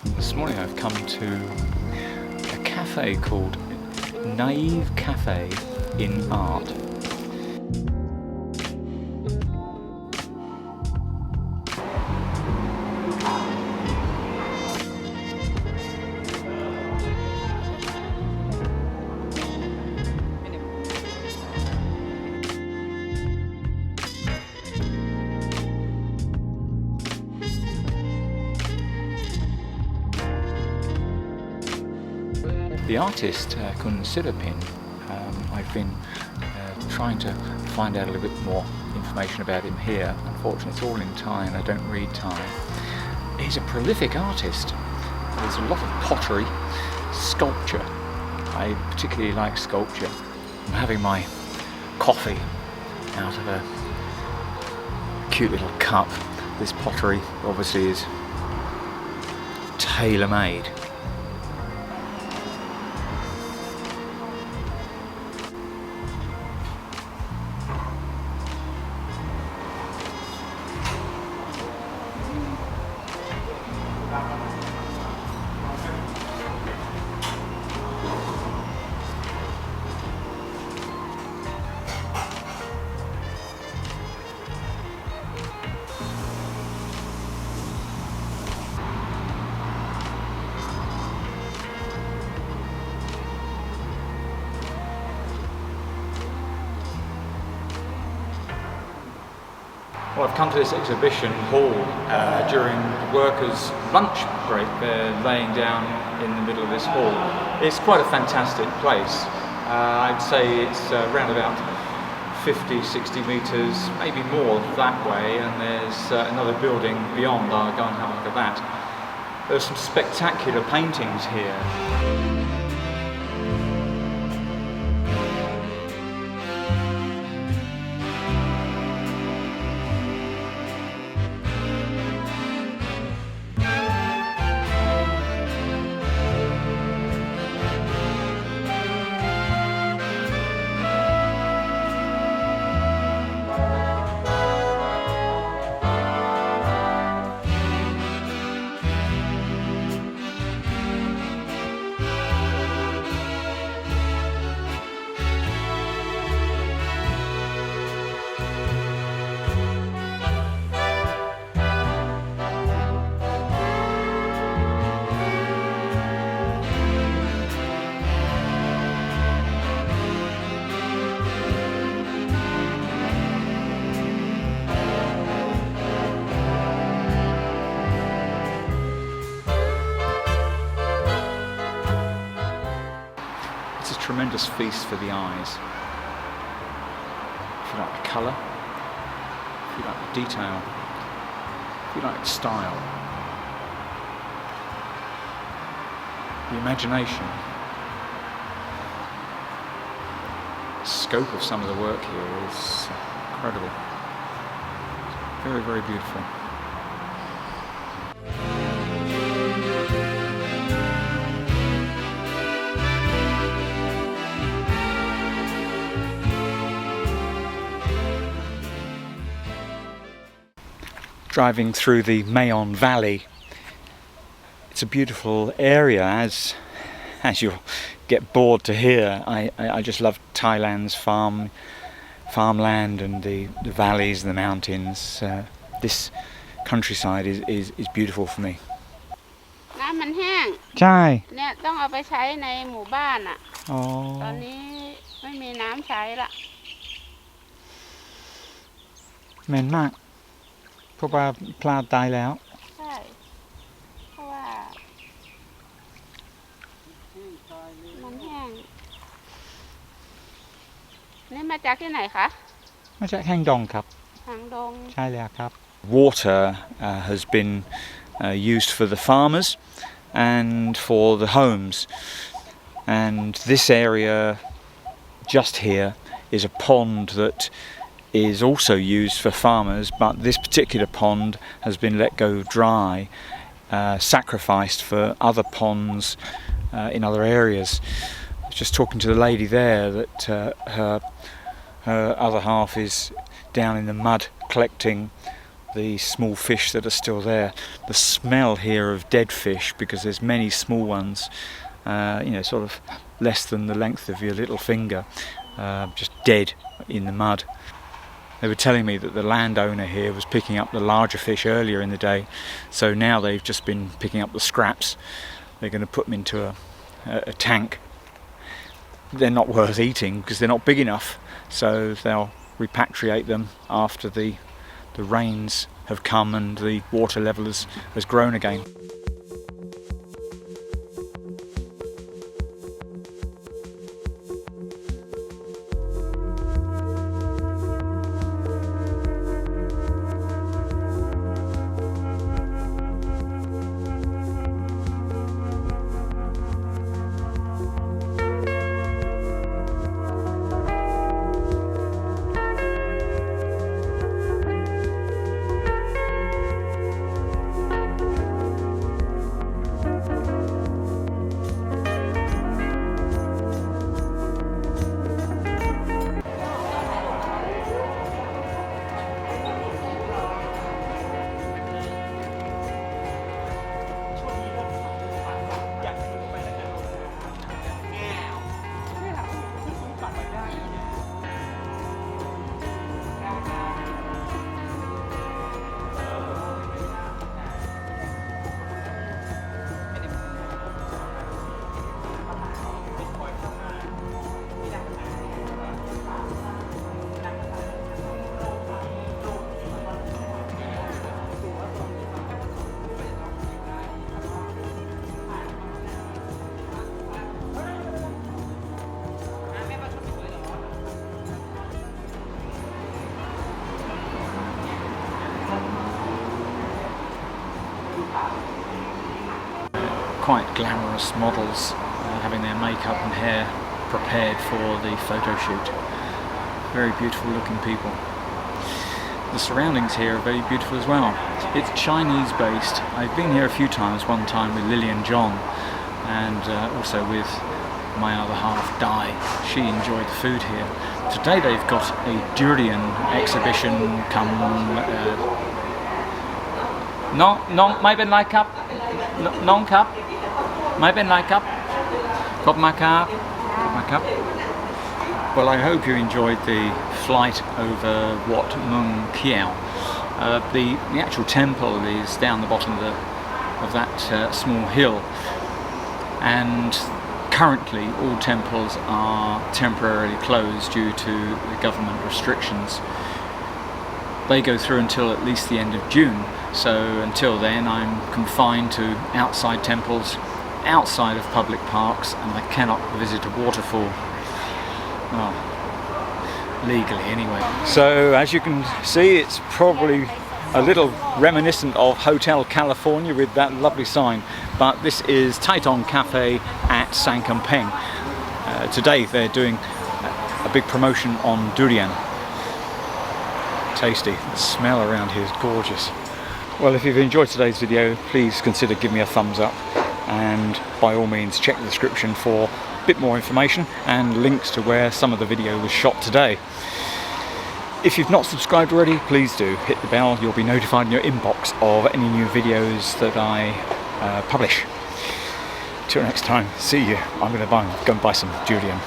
This morning I've come to a cafe called Naive Cafe in Art. The artist, Kun Sirapin, I've been trying to find out a little bit more information about him here. Unfortunately, it's all in Thai and I don't read Thai. He's a prolific artist. There's a lot of pottery, sculpture. I particularly like sculpture. I'm having my coffee out of a cute little cup. This pottery obviously is tailor-made. Well, I've come to this exhibition hall during the workers' lunch break. They're laying down in the middle of this hall. It's quite a fantastic place. I'd say it's around about 50-60 metres, maybe more that way, and there's another building beyond. I'll go and have a look at that. There's some spectacular paintings here. It's a tremendous feast for the eyes. If you like the colour, if you like the detail, if you like the style, the imagination, the scope of some of the work here is incredible. Very, very beautiful. Driving through the Mayon Valley, it's a beautiful area, as you'll get bored to hear. I just love Thailand's farmland and the valleys and the mountains. This countryside is beautiful for me. น้ำมันแห้ง ใช่ เนี่ยต้องเอาไปใช้ในหมู่บ้านอ่ะ อ๋อ ตอนนี้ไม่มีน้ำใช้ละ เหม็นมากเพราะว่าปลาตายแล้ว ใช่เพราะว่ามันแห้งนี่มาจากที่ไหนคะ มาจากแห่งดงครับ หางดง ใช่แล้วครับ Water has been used for the farmers and for the homes, and this area just here is a pond that is also used for farmers, but this particular pond has been let go dry, sacrificed for other ponds in other areas. I was just talking to the lady there that her other half is down in the mud collecting the small fish that are still there. The smell here of dead fish, because there's many small ones, sort of less than the length of your little finger, just dead in the mud. They were telling me that the landowner here was picking up the larger fish earlier in the day, so now they've just been picking up the scraps. They're going to put them into a tank. They're not worth eating because they're not big enough, so they'll repatriate them after the rains have come and the water level has grown again. Quite glamorous models having their makeup and hair prepared for the photo shoot. Very beautiful looking people. The surroundings here are very beautiful as well. It's Chinese based. I've been here a few times, one time with Lily and John, and also with my other half Di. She enjoyed the food here. Today they've got a durian exhibitionไม่เป็นไรครับน้องครับไม่เป็นไรครับขอบคุณครับ Well, I hope you enjoyed the flight over Wat Muang Khiao. The actual temple is down the bottom of that small hill, and currently all temples are temporarily closed due to the government restrictions. They go through until at least the end of June, so until then I'm confined to outside temples, outside of public parks, and I cannot visit a waterfall. Well, legally anyway. So as you can see, it's probably a little reminiscent of Hotel California with that lovely sign, but this is TaiTon Cafe at Kamphaeng. Today they're doing a big promotion on durian. Tasty. The smell around here is gorgeous. Well, if you've enjoyed today's video, please consider giving me a thumbs up, and by all means check the description for a bit more information and links to where some of the video was shot today. If you've not subscribed already, please do hit the bell. You'll be notified in your inbox of any new videos that I publish. Till next time, see you. I'm going to go and buy some durian.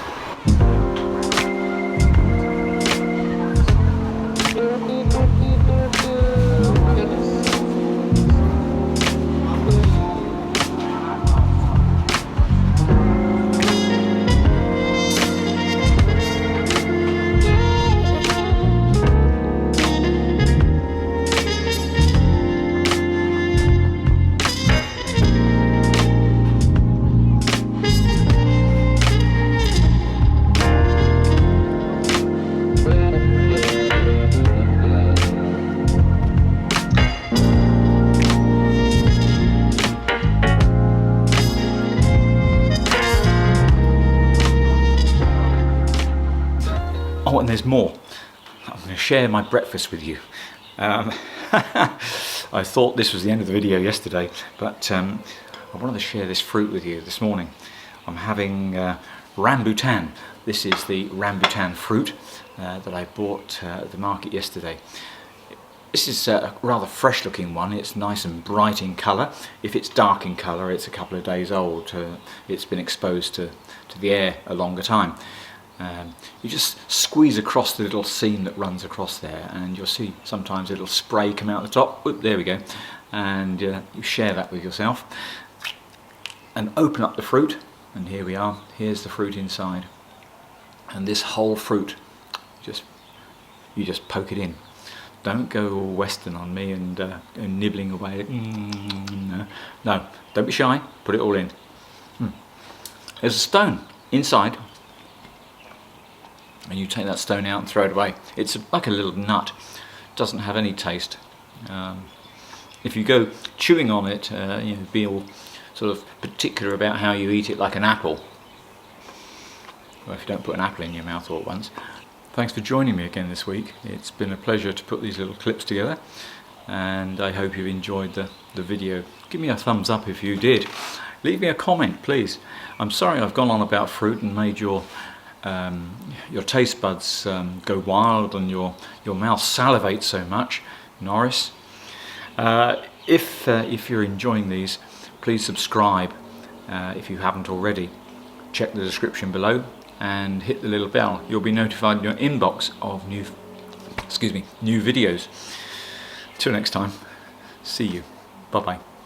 Oh, and there's more. I'm going to share my breakfast with you. I thought this was the end of the video yesterday, but I wanted to share this fruit with you this morning. I'm having rambutan. This is the rambutan fruit that I bought at the market yesterday. This is a rather fresh looking one. It's nice and bright in colour. If it's dark in colour, it's a couple of days old. It's been exposed to the air a longer time. You just squeeze across the little seam that runs across there, and you'll see sometimes a little spray come out the top. Oop, there we go. And you share that with yourself. And open up the fruit, and here we are. Here's the fruit inside. And this whole fruit, you just poke it in. Don't go all Western on me and nibbling away. No, don't be shy. Put it all in. There's a stone inside, and you take that stone out and throw it away. It's like a little nut. Doesn't have any taste. If you go chewing on it, be all sort of particular about how you eat it, like an apple. Well, if you don't put an apple in your mouth all at once. Thanks for joining me again this week. It's been a pleasure to put these little clips together, and I hope you've enjoyed the video. Give me a thumbs up if you did. Leave me a comment, please. I'm sorry I've gone on about fruit and made your taste buds go wild and your mouth salivate so much, Norris. If you're enjoying these, please subscribe if you haven't already. Check the description below and hit the little bell. You'll be notified in your inbox of new videos. Till next time, see you. Bye bye.